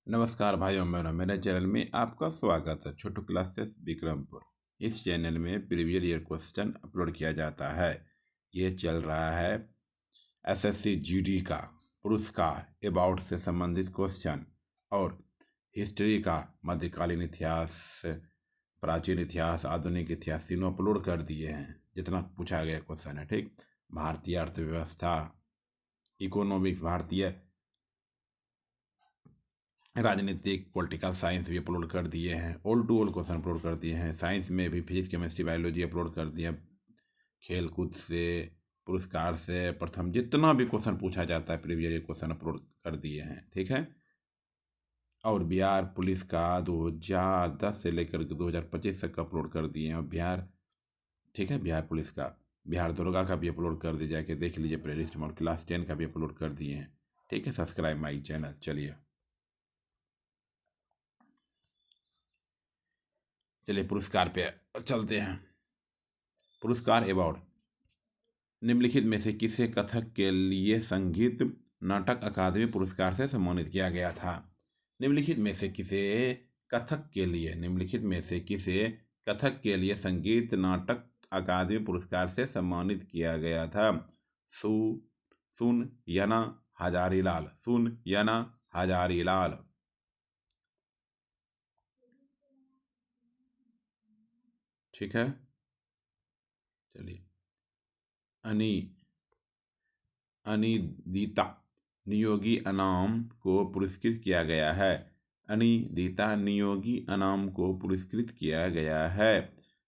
नमस्कार भाइयों बहनों, मेरे चैनल में आपका स्वागत है। छोटू क्लासेस विक्रमपुर। इस चैनल में प्रीवियस ईयर क्वेश्चन अपलोड किया जाता है। ये चल रहा है एसएससी जीडी का पुरस्कार अबाउट से संबंधित क्वेश्चन और हिस्ट्री का मध्यकालीन इतिहास, प्राचीन इतिहास, आधुनिक इतिहास तीनों अपलोड कर दिए हैं। जितना पूछा गया क्वेश्चन है, ठीक। भारतीय अर्थव्यवस्था, इकोनॉमिक्स, भारतीय राजनीतिक, पॉलिटिकल साइंस भी अपलोड कर दिए हैं। All to all question upload कर दिए हैं। साइंस में भी फिजिक्स, केमिस्ट्री, बायोलॉजी अपलोड कर दिए। खेल कूद से, पुरस्कार से, प्रथम जितना भी क्वेश्चन पूछा जाता है प्रीवियस ईयर क्वेश्चन अपलोड कर दिए हैं, ठीक है। और बिहार पुलिस का 2010 से लेकर के 2025 तक अपलोड कर दिए हैं। और बिहार, ठीक है, बिहार पुलिस का, बिहार दरोगा का भी अपलोड कर दिया, जाके देख लीजिए प्ले लिस्ट में। और क्लास 10 का भी अपलोड कर दिए हैं, ठीक है। Subscribe my channel. चलिए पुरस्कार पे चलते हैं। पुरस्कार अवार्ड। निम्नलिखित में से किसे कथक के लिए संगीत नाटक अकादमी पुरस्कार से सम्मानित किया गया था? निम्नलिखित में से किसे कथक के लिए, निम्नलिखित में से किसे कथक के लिए संगीत नाटक अकादमी पुरस्कार से सम्मानित किया गया था? सुन याना हजारीलाल, सुन याना हजारीलाल। ठीक है, चलिए। अनी अनिदिता नियोगी अनाम को पुरस्कृत किया गया है। अनिदिता नियोगी अनाम को पुरस्कृत किया गया है।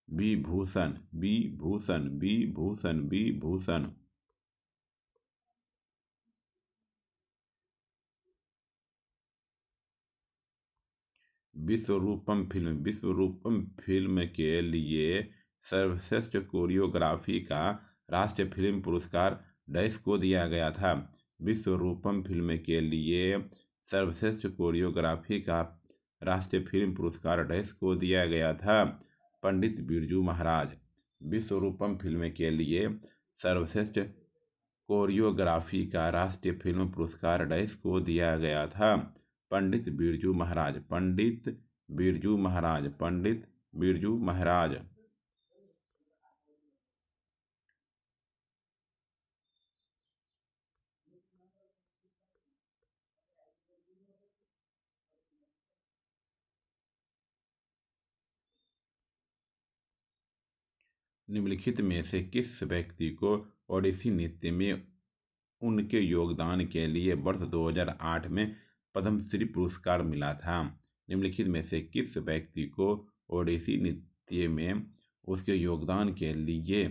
विभूषण, विभूषण, विभूषण, विभूषण। विश्वरूपम फिल्म के लिए सर्वश्रेष्ठ कोरियोग्राफी का राष्ट्रीय फिल्म पुरस्कार डैश को दिया गया था? विश्वरूपम फिल्म के लिए सर्वश्रेष्ठ कोरियोग्राफी का राष्ट्रीय फिल्म पुरस्कार डैश को दिया गया था? पंडित बिरजू महाराज। विश्वरूपम फिल्म के लिए सर्वश्रेष्ठ कोरियोग्राफी का राष्ट्रीय फिल्म पुरस्कार डैश को दिया गया था? पंडित बिरजू महाराज, पंडित बिरजू महाराज, पंडित बिरजू महाराज। निम्नलिखित में से किस व्यक्ति को ओडिसी नृत्य में उनके योगदान के लिए वर्ष 2008 में पद्मश्री पुरस्कार मिला था? निम्नलिखित में से किस व्यक्ति को ओडिसी नृत्य में उसके योगदान के लिए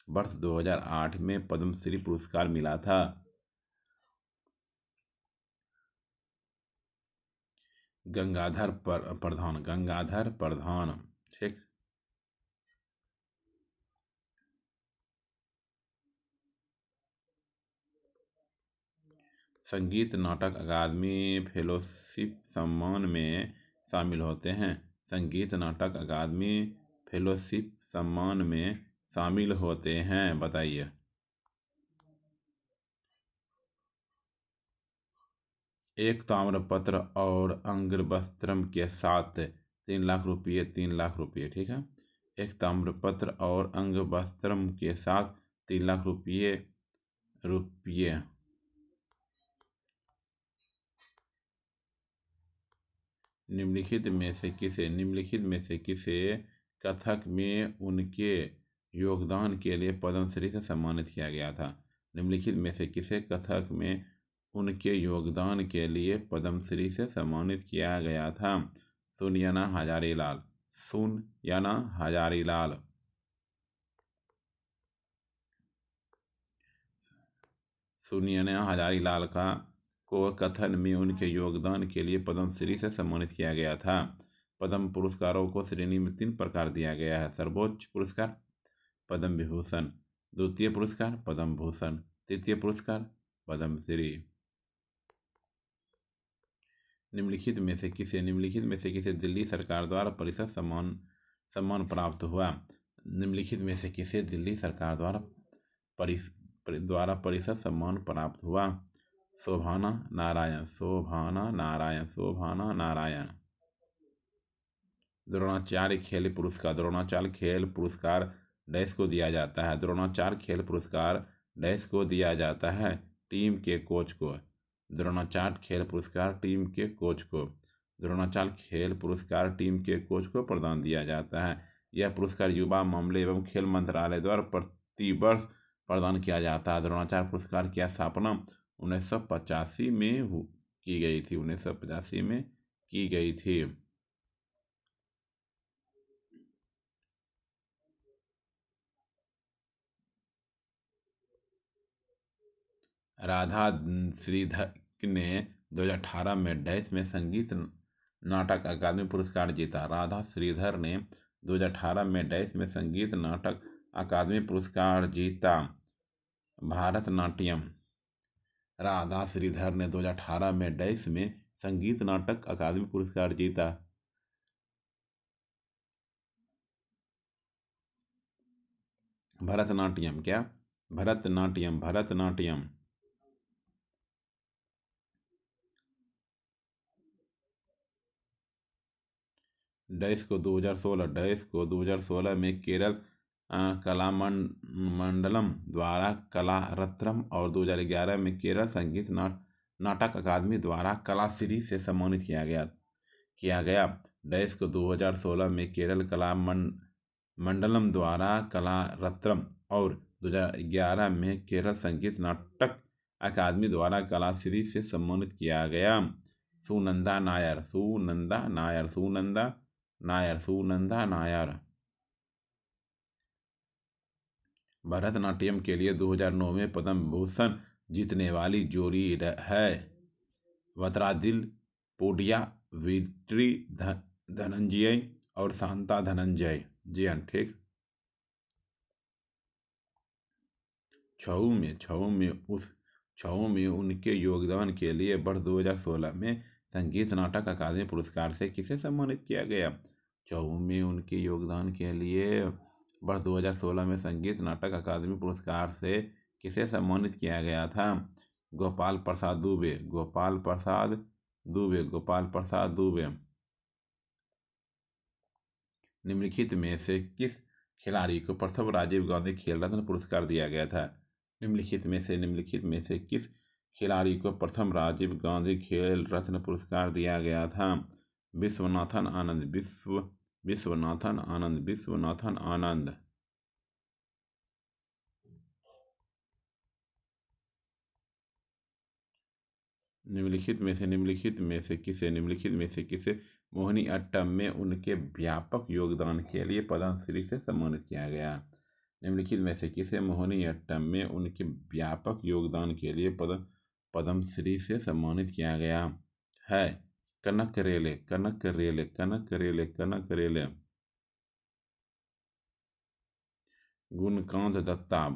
वर्ष 2008 में पद्मश्री पुरस्कार मिला था? गंगाधर प्रधान, गंगाधर प्रधान, ठीक। संगीत नाटक अकादमी फेलोशिप सम्मान में शामिल होते हैं। संगीत नाटक अकादमी फेलोशिप सम्मान में शामिल होते हैं, बताइए। एक ताम्रपत्र और अंगवस्त्रम के साथ 3 लाख रुपये, 3 लाख रुपये, ठीक है। एक ताम्रपत्र और अंगवस्त्रम के साथ 3 लाख रुपये रुपये। निम्नलिखित में से किसे कथक में उनके योगदान के लिए पद्मश्री से सम्मानित किया गया था? निम्नलिखित में से किसे कथक में उनके योगदान के लिए पद्मश्री से सम्मानित किया गया था? सुन याना हजारीलाल, सुन याना हजारीलाल। सुन याना हजारीलाल को कथन में उनके योगदान के लिए पद्मश्री से सम्मानित किया गया था। पद्म पुरस्कारों को श्रेणी में 3 प्रकार दिया गया है। सर्वोच्च पुरस्कार पद्म विभूषण, द्वितीय पुरस्कार पद्म भूषण, तृतीय पुरस्कार पद्मश्री। निम्नलिखित में से किसे दिल्ली सरकार द्वारा परिषद सम्मान प्राप्त हुआ? निम्नलिखित में से किसे दिल्ली सरकार द्वारा परिषद सम्मान प्राप्त हुआ? शोभाना नारायण, शोभाना नारायण, शोभाना नारायण। द्रोणाचार्य खेल पुरस्कार, द्रोणाचार्य खेल पुरस्कार डैश को दिया जाता है। द्रोणाचार्य खेल पुरस्कार डैश को दिया जाता है, टीम के कोच को। द्रोणाचार्य खेल पुरस्कार टीम के कोच को। द्रोणाचार्य खेल पुरस्कार टीम के कोच को प्रदान दिया जाता है। यह पुरस्कार युवा मामले एवं खेल मंत्रालय द्वारा प्रतिवर्ष प्रदान किया जाता है। द्रोणाचार्य पुरस्कार की स्थापना 1985 में की गई थी। 1985 में की गई थी। राधा श्रीधर ने 2018 में डैश में संगीत नाटक अकादमी पुरस्कार जीता। राधा श्रीधर ने 2018 में डैश में संगीत नाटक अकादमी पुरस्कार जीता। भारतनाट्यम। राधा श्रीधर ने 2018 में डैश में संगीत नाटक अकादमी पुरस्कार जीता। भरतनाट्यम। क्या? भरतनाट्यम, भरतनाट्यम। डैश को 2016 में केरल कलामंडलम द्वारा कला रत्नम और 2011 में केरल संगीत नाटक अकादमी द्वारा कलाश्री से सम्मानित किया गया। डैश को 2016 में केरल कलामंडलम द्वारा कला रत्नम और 2011 में केरल संगीत नाटक अकादमी द्वारा कलाश्री से सम्मानित किया गया। सुनंदा नायर, सुनंदा नायर, सुनंदा नायर, सुनंदा नायर। भरतनाट्यम के लिए 2009 में पद्म भूषण जीतने वाली जोड़ी है वत्रादिल पोडिया, विट्री धनंजय और शांता धनंजय। जी हाँ, ठीक। छऊ में उनके योगदान के लिए वर्ष 2016 में संगीत नाटक अकादमी पुरस्कार से किसे सम्मानित किया गया? छऊ में उनके योगदान के लिए वर्ष 2016 में संगीत नाटक अकादमी पुरस्कार से किसे सम्मानित किया गया था? गोपाल प्रसाद दुबे, गोपाल प्रसाद दुबे, गोपाल प्रसाद दुबे। निम्नलिखित में से किस खिलाड़ी को प्रथम राजीव गांधी खेल रत्न पुरस्कार दिया गया था? निम्नलिखित में से किस खिलाड़ी को प्रथम राजीव गांधी खेल रत्न पुरस्कार दिया गया था? विश्वनाथन आनंद, विश्वनाथन आनंद, विश्वनाथन आनंद। निम्नलिखित में से किसे मोहिनी अट्टम में उनके व्यापक योगदान के लिए पद्मश्री से सम्मानित किया गया? निम्नलिखित में से किसे मोहिनी अट्टम में उनके व्यापक योगदान के लिए पद्मश्री से सम्मानित किया गया है? कनक रेले, कनक रेले, कनक रेले, कनक रेले। गुणकांत दत्ता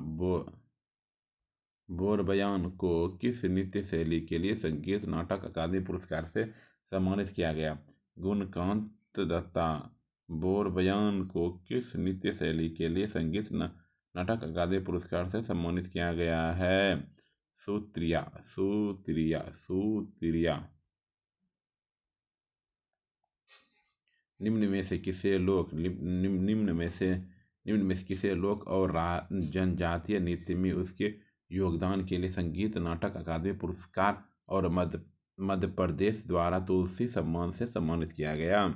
बोरबयान को किस नृत्य शैली के लिए संगीत नाटक अकादमी पुरस्कार से सम्मानित किया गया? गुणकांत दत्ता बोरबयान को किस नृत्य शैली के लिए संगीत नाटक अकादमी पुरस्कार से सम्मानित किया गया है? सूत्रिया, सूत्रिया, सूत्रिया। निम्न में से किसे लोक और जनजातीय नृत्य में उसके योगदान के लिए संगीत नाटक अकादमी पुरस्कार और मध्य प्रदेश द्वारा तुलसी सम्मान से सम्मानित किया गया?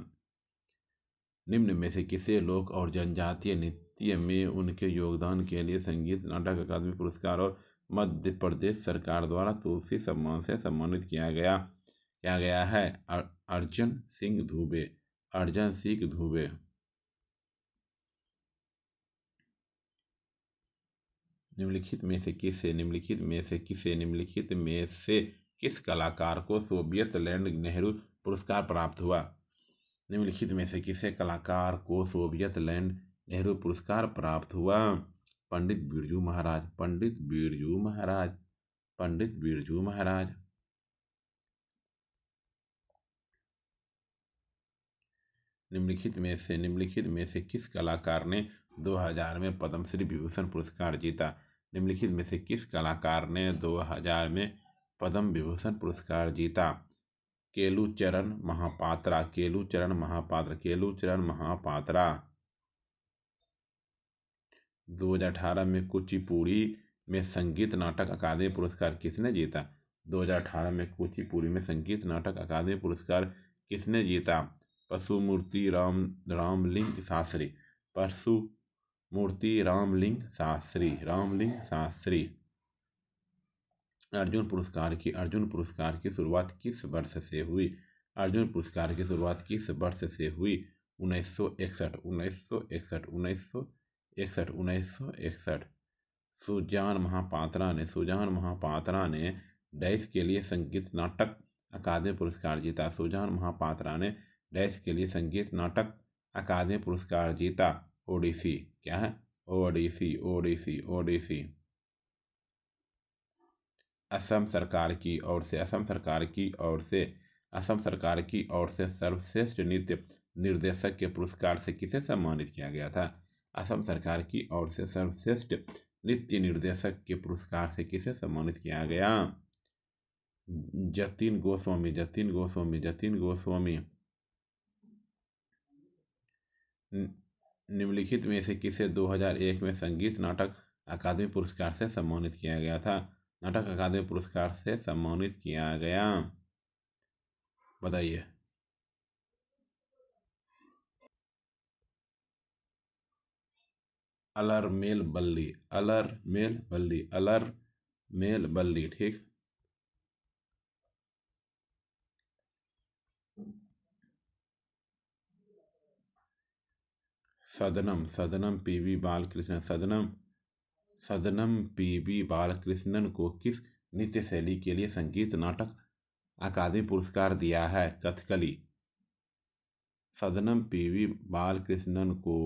निम्न में से किसे लोक और जनजातीय नृत्य में उनके योगदान के लिए संगीत नाटक अकादमी पुरस्कार और मध्य प्रदेश सरकार द्वारा तुलसी सम्मान से सम्मानित किया गया है? अर्जन सिंह दुबे, अर्जन सिंह दुबे। निम्नलिखित में से किस कलाकार को सोवियत लैंड नेहरू पुरस्कार प्राप्त हुआ? निम्नलिखित में से किसे कलाकार को सोवियत लैंड नेहरू पुरस्कार प्राप्त हुआ? पंडित बिरजू महाराज, पंडित बिरजू महाराज, पंडित बिरजू महाराज। निम्नलिखित में से किस कलाकार ने 2000 में पद्मश्री विभूषण पुरस्कार जीता? निम्नलिखित में से किस कलाकार ने 2000 में पद्म विभूषण पुरस्कार जीता? केलुचरण महापात्रा। केलुचरण महापात्रा। केलुचरण महापात्रा। 2018 में कुचिपुड़ी में संगीत नाटक अकादमी पुरस्कार किसने जीता? 2018 में कुचिपुड़ी में संगीत नाटक अकादमी पुरस्कार किसने जीता? पशुमूर्ति रामलिंग शास्त्री। पशुमूर्ति रामलिंग शास्त्री। रामलिंग शास्त्री। अर्जुन पुरस्कार की शुरुआत किस वर्ष से हुई? अर्जुन पुरस्कार की शुरुआत किस वर्ष से हुई? 1961। 1961। 1961। 1961। सुजान महापात्रा ने डैश के लिए संगीत नाटक अकादमी पुरस्कार जीता? सुजान महापात्रा ने डैश के लिए संगीत नाटक अकादमी पुरस्कार जीता? ओडिसी। क्या है? ओडिसी। ओडिसी। ओडिसी। असम सरकार की ओर से सर्वश्रेष्ठ नृत्य निर्देशक के पुरस्कार से किसे सम्मानित किया गया था? असम सरकार की ओर से सर्वश्रेष्ठ नृत्य निर्देशक के पुरस्कार से किसे सम्मानित किया गया? जतिन गोस्वामी। जतिन गोस्वामी। जतिन गोस्वामी। निम्नलिखित में से किसे 2001 में संगीत नाटक अकादमी पुरस्कार से सम्मानित किया गया था? नाटक अकादमी पुरस्कार से सम्मानित किया गया, बताइए। अलरमेल बल्ली। अलरमेल बल्ली। अलरमेल बल्ली। ठीक। सदनम। सदनम पीवी बालकृष्णन। सदनम पीवी बालकृष्णन को किस नृत्य शैली के लिए संगीत नाटक अकादमी पुरस्कार दिया है? कथकली। सदनम पीवी बालकृष्णन को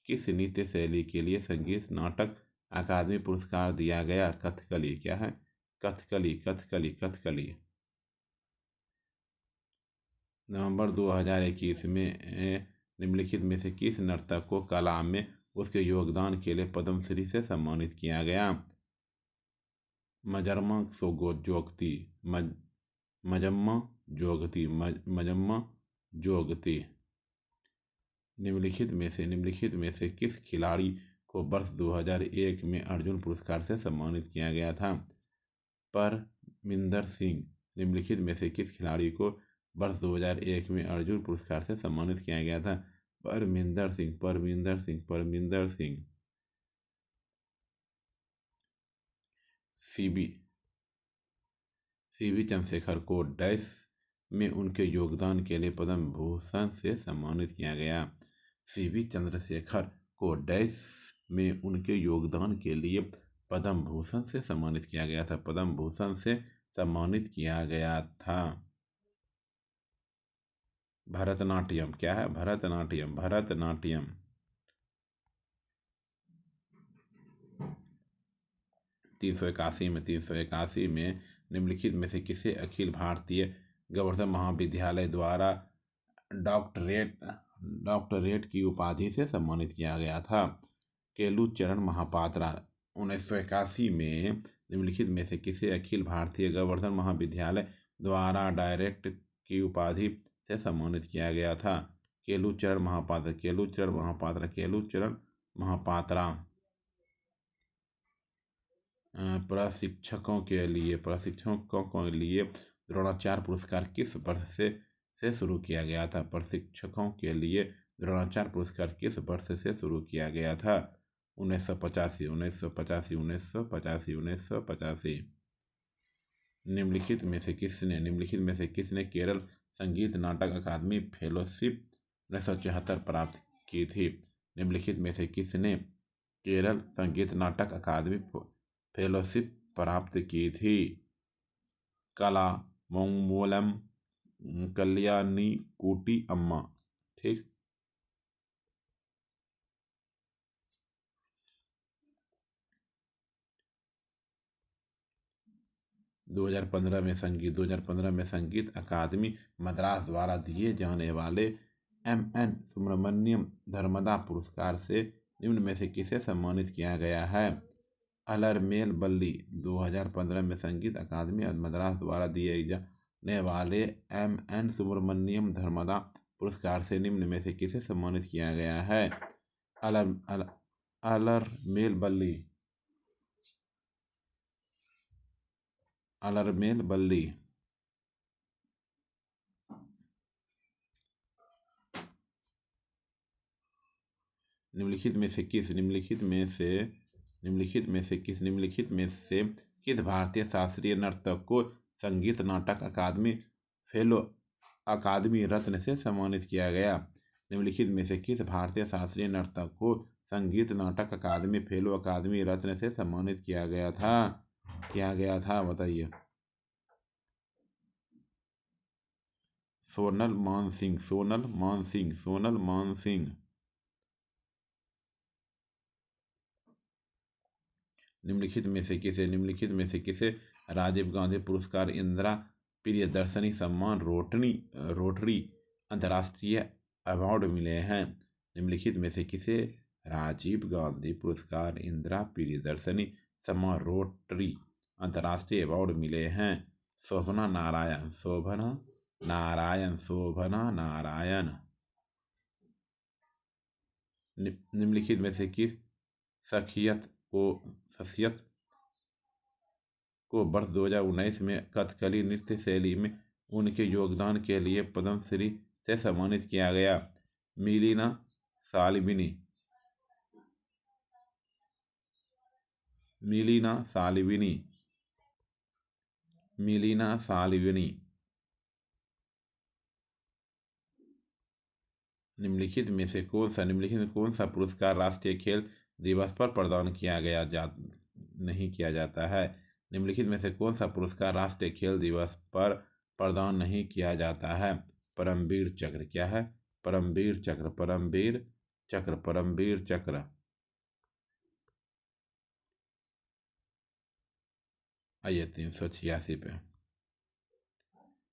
किस नृत्य शैली के लिए संगीत नाटक अकादमी पुरस्कार दिया गया? कथकली। क्या है? कथकली। कथकली। कथकली। नवंबर 2021 में निम्नलिखित में से किस नर्तक को कला में उसके योगदान के लिए पद्मश्री से सम्मानित किया गया? मजम्मा जोगती। मजम्मा जोगती। मजम्मा जोगती। निम्नलिखित में से किस खिलाड़ी को वर्ष 2001 में अर्जुन पुरस्कार से सम्मानित किया गया था? परमिंदर सिंह। निम्नलिखित में से किस खिलाड़ी को वर्ष 2001 में अर्जुन पुरस्कार से सम्मानित किया गया था? परमिंदर सिंह। परमिंदर सिंह। परमिंदर सिंह। सीबी चंद्रशेखर को डैश में उनके योगदान के लिए पद्म भूषण से सम्मानित किया गया? सीबी चंद्रशेखर को डैश में उनके योगदान के लिए पद्म भूषण से सम्मानित किया गया था? पद्म भूषण से सम्मानित किया गया था। भरतनाट्यम। क्या है? भरतनाट्यम। भरतनाट्यम। 381 में निम्नलिखित में से किसे अखिल भारतीय गोवर्धन महाविद्यालय द्वारा डॉक्टरेट की उपाधि से सम्मानित किया गया था? केलुचरण महापात्रा। 1981 में निम्नलिखित में से किसे अखिल भारतीय गोवर्धन महाविद्यालय द्वारा डायरेक्ट की उपाधि से सम्मानित किया गया था? केलुचरण महापात्रा। केलुचरण महापात्रा। केलुचरण महापात्रा। प्रशिक्षकों के लिए द्रोणाचार्य पुरस्कार किस वर्ष से शुरू किया गया था? प्रशिक्षकों के लिए द्रोणाचार्य पुरस्कार किस वर्ष से शुरू किया गया था? 1985। 1985। 1985। 1985। निम्नलिखित में से किसने केरल संगीत नाटक अकादमी फेलोशिप 1974 प्राप्त की थी? निम्नलिखित में से किसने केरल संगीत नाटक अकादमी फेलोशिप प्राप्त की थी? कला मंगलम कल्याणी कुटी अम्मा। ठीक। 2015 में संगीत अकादमी मद्रास द्वारा दिए जाने वाले एम.एन. सुब्रमण्यम धर्मदा पुरस्कार से निम्न में से किसे सम्मानित किया गया है? अलरमेल बल्ली 2015 में संगीत अकादमी मद्रास द्वारा दिए जाने वाले M.N. सुब्रमण्यम धर्मदा पुरस्कार से निम्न में से किसे सम्मानित किया गया है? अलरमेल बल्ली निम्नलिखित में से किस भारतीय शास्त्रीय नर्तक को संगीत नाटक अकादमी फेलो अकादमी रत्न से सम्मानित किया गया? निम्नलिखित में से किस भारतीय शास्त्रीय नर्तक को संगीत नाटक अकादमी फेलो अकादमी रत्न से सम्मानित किया गया था बताइए। सोनल मानसिंह। निम्नलिखित में से किसे राजीव गांधी पुरस्कार, इंदिरा प्रियदर्शनी सम्मान, रोटरी अंतर्राष्ट्रीय अवार्ड मिले हैं? निम्नलिखित में से किसे राजीव गांधी पुरस्कार, इंदिरा प्रियदर्शनी सम्मान, रोटरी अंतर्राष्ट्रीय अवार्ड मिले हैं? शोभना नारायण। निम्नलिखित में से किस शख्सियत को वर्ष 2019 में कथकली नृत्य शैली में उनके योगदान के लिए पद्मश्री से सम्मानित किया गया? मिलिना सालिविनी। निम्नलिखित में कौन सा पुरस्कार राष्ट्रीय खेल दिवस पर प्रदान नहीं किया जाता है? निम्नलिखित में से कौन सा पुरस्कार राष्ट्रीय खेल दिवस पर प्रदान नहीं किया जाता है? परमवीर चक्र। क्या है? परमवीर चक्र। आइए 386 पे।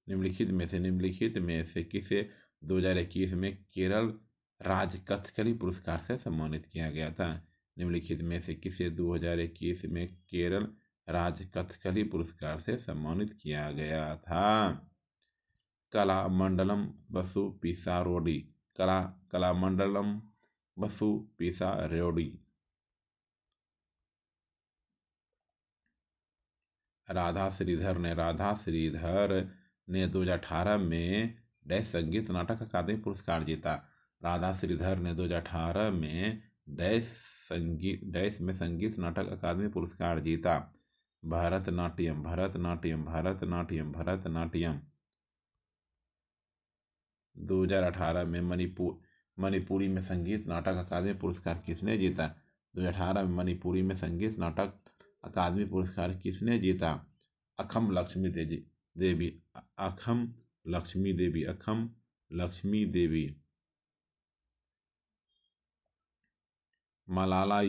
निम्नलिखित में से किसे 2021 में केरल राज्य कथकली पुरस्कार से सम्मानित किया गया था? निम्नलिखित में से किसे 2021 में केरल राज्य कथकली पुरस्कार से सम्मानित किया गया था? कलामंडलम बसु पिसारोडी। राधा श्रीधर ने 2018 में डैश संगीत नाटक अकादमी पुरस्कार जीता। राधा श्रीधर ने 2018 में डैश में संगीत नाटक अकादमी पुरस्कार जीता। भरतनाट्यम। 2018 में मणिपुरी में संगीत नाटक अकादमी पुरस्कार किसने जीता? 2018 में मणिपुरी में संगीत नाटक अकादमी पुरस्कार किसने जीता? अखम लक्ष्मी देवी। मलाला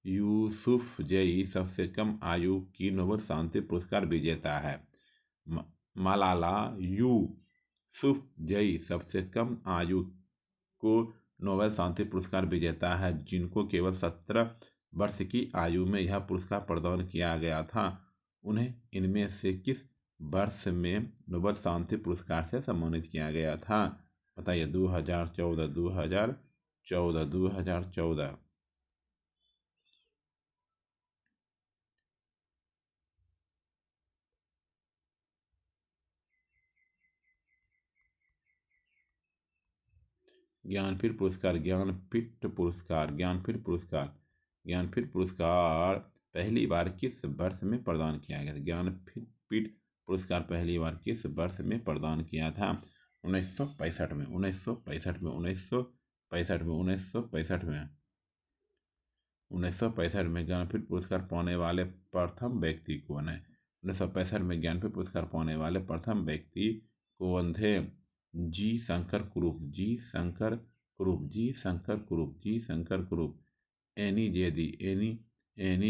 यूसुफजई सबसे कम आयु की नोबेल शांति पुरस्कार विजेता है। मलाला यूसुफजई सबसे कम आयु को नोबेल शांति पुरस्कार विजेता है, जिनको केवल 17 वर्ष की आयु में यह पुरस्कार प्रदान किया गया था। उन्हें इनमें से किस वर्ष में नोबेल शांति पुरस्कार से सम्मानित किया गया था? बताइए। 2014। ज्ञानपीठ पुरस्कार पहली बार किस वर्ष में प्रदान किया गया था? ज्ञानपीठ पुरस्कार पहली बार किस वर्ष में प्रदान किया था? 1965 में। 1965 में ज्ञानपीठ पुरस्कार पाने वाले प्रथम व्यक्ति कौन है? 1965 में ज्ञानपीठ पुरस्कार पाने वाले प्रथम व्यक्ति कौन थे? जी शंकर कुरूप। एनी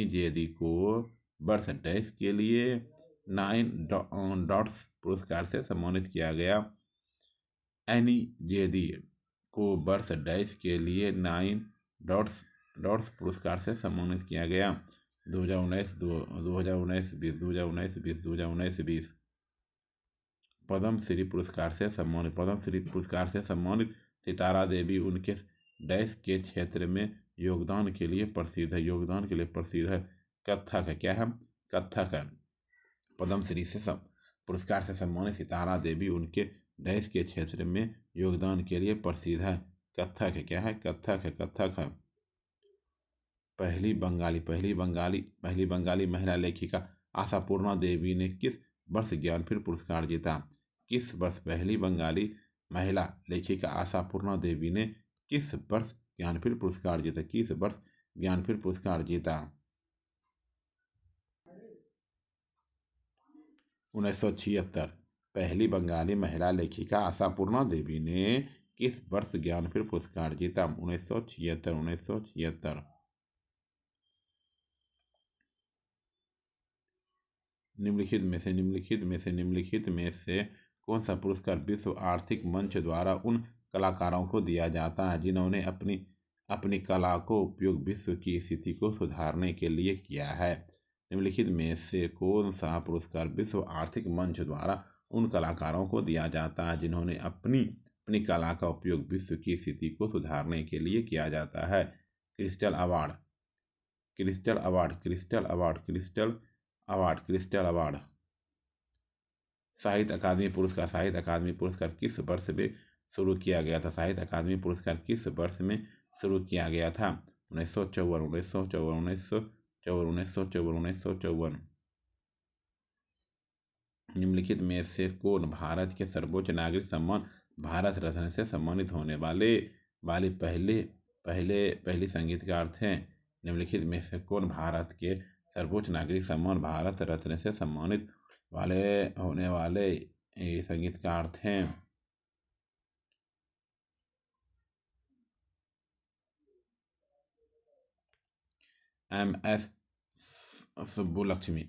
जेदी को वर्ष डैश के लिए 9 डॉट्स पुरस्कार से सम्मानित किया गया। एनी जेदी को वर्ष डैश के लिए 9 डॉट्स पुरस्कार से सम्मानित किया गया। 2019 2019 20 2019 20 2019 20 पद्मश्री पुरस्कार से सम्मानित सितारा देवी उनके डैश के क्षेत्र में योगदान के लिए प्रसिद्ध है। कथक है, क्या है? कथक है। पद्मश्री से पुरस्कार से सम्मानित सितारा देवी उनके डैश के क्षेत्र में योगदान के लिए प्रसिद्ध है। कथक है, क्या है? कथक है। पहली बंगाली महिला लेखिका आशापूर्णा देवी ने किस वर्ष ज्ञानपीठ पुरस्कार जीता? किस वर्ष पहली बंगाली महिला लेखिका आशापूर्णा देवी ने किस वर्ष ज्ञानपीठ पुरस्कार जीता? 1976। पहली बंगाली महिला लेखिका आशापूर्णा देवी ने किस वर्ष ज्ञानपीठ पुरस्कार जीता? 1976। निम्नलिखित में से कौन सा पुरस्कार विश्व आर्थिक मंच द्वारा उन कलाकारों को दिया जाता है जिन्होंने अपनी कला को उपयोग विश्व की स्थिति को सुधारने के लिए किया है? निम्नलिखित में से कौन सा पुरस्कार विश्व आर्थिक मंच द्वारा उन कलाकारों को दिया जाता है जिन्होंने अपनी कला का उपयोग विश्व की स्थिति को सुधारने के लिए किया जाता है? Crystal award. साहित्य अकादमी पुरस्कार किस वर्ष में शुरू किया गया था? साहित्य अकादमी पुरस्कार किस वर्ष में शुरू किया गया था? 1954। निम्नलिखित में से कौन भारत के सर्वोच्च नागरिक सम्मान भारत रत्न से सम्मानित होने वाली पहली संगीतकार थे? निम्नलिखित में से कौन भारत के सर्वोच्च नागरिक सम्मान भारत रत्न से सम्मानित होने वाले संगीतकार थे? MS सुब्बुलक्ष्मी।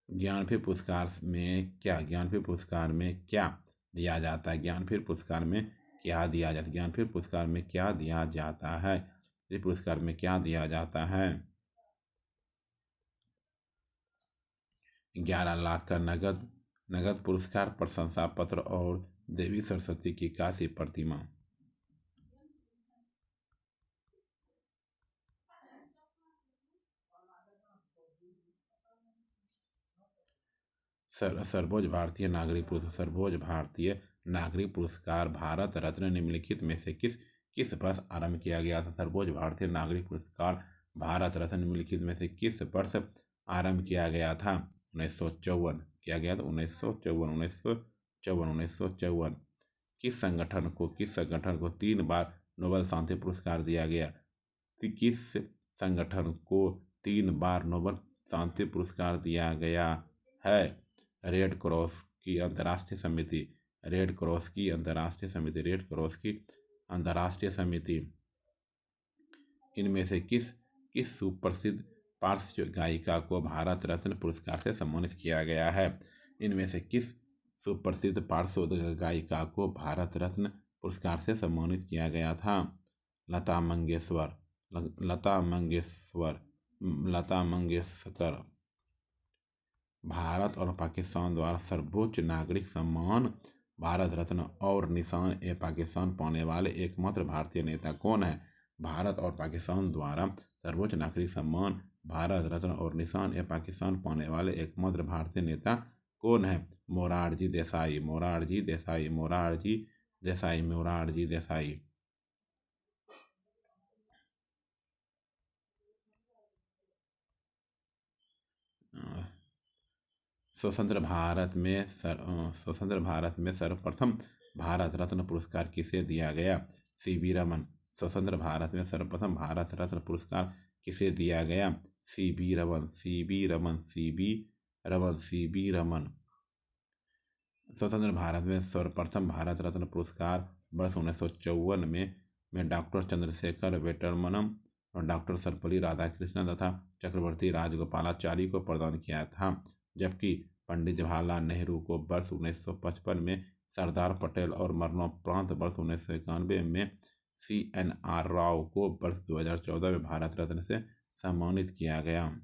ज्ञानपीठ पुरस्कार में क्या दिया जाता है? ज्ञानपीठ पुरस्कार में क्या दिया जाता है? इस पुरस्कार में क्या दिया जाता है? 11 लाख का नगद पुरस्कार, प्रशंसा पत्र और देवी सरस्वती की कांस्य प्रतिमा। सर्वोच्च भारतीय नागरिक पुरस्कार भारत रत्न निम्नलिखित में से किस वर्ष आरंभ किया गया था? सर्वोच्च भारतीय नागरिक पुरस्कार भारत रत्न निम्नलिखित में से किस वर्ष आरंभ किया गया था? 1954। किया गया था 1954। किस संगठन को 3 बार नोबेल शांति पुरस्कार दिया गया? किस संगठन को 3 बार नोबेल शांति पुरस्कार दिया गया है? रेड क्रॉस की अंतर्राष्ट्रीय समिति। इनमें से किस सुप्रसिद्ध पार्श्व गायिका को भारत रत्न पुरस्कार से सम्मानित किया गया है? इनमें से किस सुप्रसिद्ध पार्श्व गायिका को भारत रत्न पुरस्कार से सम्मानित किया गया था? लता मंगेशकर। भारत और पाकिस्तान द्वारा सर्वोच्च नागरिक सम्मान भारत रत्न और निशान-ए-पाकिस्तान पाने वाले एकमात्र भारतीय नेता कौन है? भारत और पाकिस्तान द्वारा सर्वोच्च नागरिक सम्मान भारत रत्न और निशान-ए-पाकिस्तान पाने वाले एकमात्र भारतीय नेता कौन है? मोरारजी देसाई। स्वतंत्र भारत में सर्वप्रथम भारत रत्न पुरस्कार किसे दिया गया? CB रमन। स्वतंत्र भारत में सर्वप्रथम भारत रत्न पुरस्कार किसे दिया गया? CB रमन। स्वतंत्र भारत में सर्वप्रथम भारत रत्न पुरस्कार वर्ष 1954 में डॉक्टर चंद्रशेखर वेंकटरमणम और डॉक्टर सर्वपल्ली राधाकृष्णन तथा चक्रवर्ती राजगोपालाचारी को प्रदान किया था, जबकि पंडित जवाहरलाल नेहरू को वर्ष 1955 में सरदार पटेल और मरणोपरांत वर्ष 1991 में CNR राव को वर्ष 2014 में भारत रत्न से सम्मानित किया गया।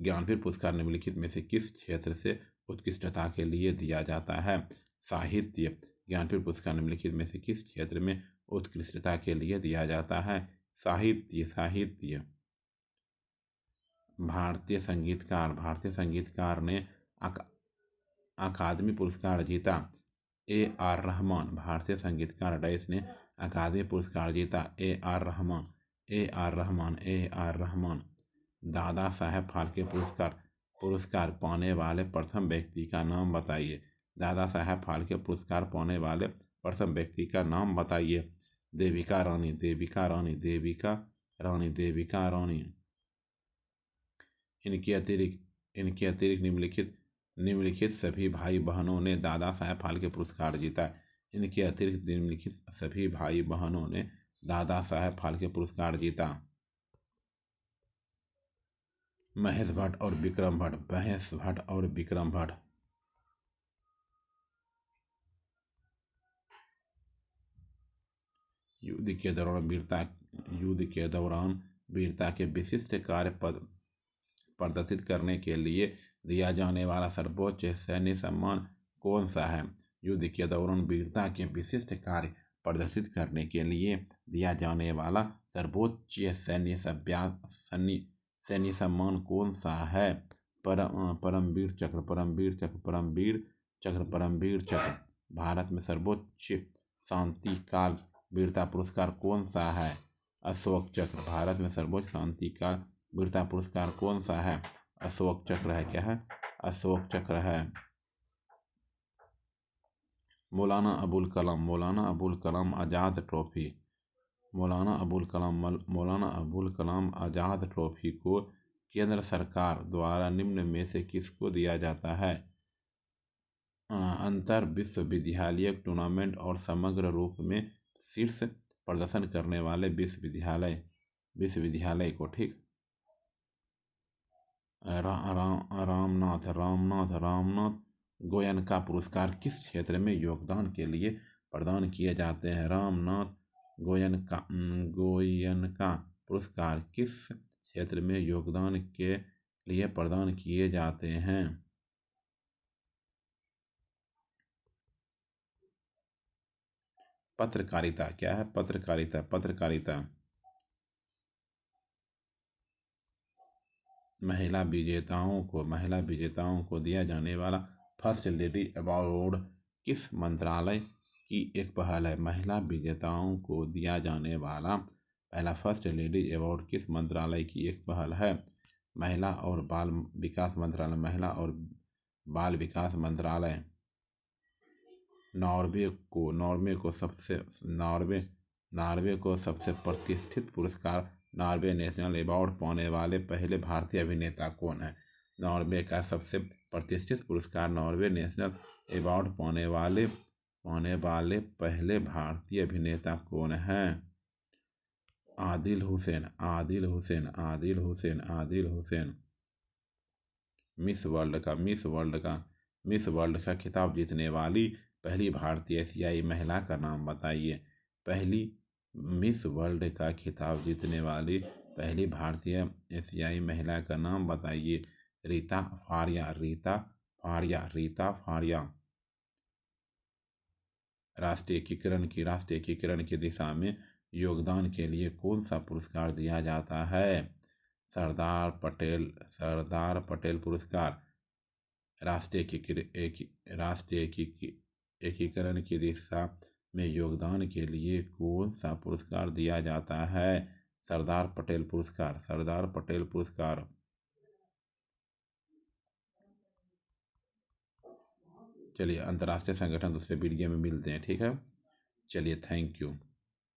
ज्ञानपीठ पुरस्कार निम्नलिखित में से किस क्षेत्र से उत्कृष्टता के लिए दिया जाता है? साहित्य। ज्ञानपीठ पुरस्कार निम्नलिखित में से किस क्षेत्र में उत्कृष्टता के लिए दिया जाता है? साहित्य। भारतीय संगीतकार ने अकादमी पुरस्कार जीता। AR रहमान। भारतीय संगीतकार डैश ने अकादमी पुरस्कार जीता। AR रहमान। दादा साहेब फाल्के पुरस्कार पाने वाले प्रथम व्यक्ति का नाम बताइए। दादा साहेब फाल्के पुरस्कार पाने वाले प्रथम व्यक्ति का नाम बताइए। देविका रानी। इनके अतिरिक्त निम्नलिखित सभी भाई बहनों ने दादा साहेब फाल्के पुरस्कार जीता। इनके अतिरिक्त निम्नलिखित सभी भाई बहनों ने दादा साहेब फाल्के पुरस्कार जीता। महेश भट्ट और विक्रम भट्ट। युद्ध के दौरान वीरता के विशिष्ट कार्य प्रदर्शित करने के लिए दिया जाने वाला सर्वोच्च सैन्य सम्मान कौन सा है? युद्ध के दौरान वीरता के विशिष्ट कार्य प्रदर्शित करने के लिए दिया जाने वाला सर्वोच्च सैन्य सम्मान कौन सा है? परमवीर चक्र। भारत में सर्वोच्च शांतिकाल वीरता पुरस्कार कौन सा है? अशोक चक्र। भारत में सर्वोच्च शांतिकाल वीरता पुरस्कार कौन सा है? अशोक चक्र है। क्या है? अशोक चक्र है। मौलाना अबुल कलाम आज़ाद ट्रॉफी। मौलाना अबुल कलाम आज़ाद ट्रॉफी को केंद्र सरकार द्वारा निम्न में से किसको दिया जाता है? अंतर विश्वविद्यालय टूर्नामेंट और समग्र रूप में शीर्ष प्रदर्शन करने वाले विश्वविद्यालय को। ठीक। रामनाथ गोयनका पुरस्कार किस क्षेत्र में योगदान के लिए प्रदान किए जाते हैं? रामनाथ गोयनका पुरस्कार किस क्षेत्र में योगदान के लिए प्रदान किए जाते हैं? पत्रकारिता। क्या है? पत्रकारिता। महिला विजेताओं को दिया जाने वाला फर्स्ट लेडी अवार्ड किस मंत्रालय की एक पहल है? महिला विजेताओं को दिया जाने वाला पहला फर्स्ट लेडी अवार्ड किस मंत्रालय की एक पहल है? महिला और बाल विकास मंत्रालय। नॉर्वे को सबसे प्रतिष्ठित पुरस्कार नॉर्वे नेशनल अवार्ड पाने वाले पहले भारतीय अभिनेता कौन है? नॉर्वे का सबसे प्रतिष्ठित पुरस्कार नॉर्वे नेशनल अवार्ड पाने वाले पहले भारतीय अभिनेता कौन है? आदिल हुसैन। मिस वर्ल्ड का खिताब जीतने वाली पहली भारतीय एशियाई महिला का नाम बताइए। पहली मिस वर्ल्ड का खिताब जीतने वाली पहली भारतीय एशियाई महिला का नाम बताइए। रीता फाड़िया। राष्ट्रीय एकीकरण की दिशा में योगदान के लिए कौन सा पुरस्कार दिया जाता है? सरदार पटेल पुरस्कार। राष्ट्रीय एकीकरण की दिशा में योगदान के लिए कौन सा पुरस्कार दिया जाता है? सरदार पटेल पुरस्कार। चलिए, अंतर्राष्ट्रीय संगठन दूसरे वीडियो में मिलते हैं। ठीक है, चलिए, थैंक यू।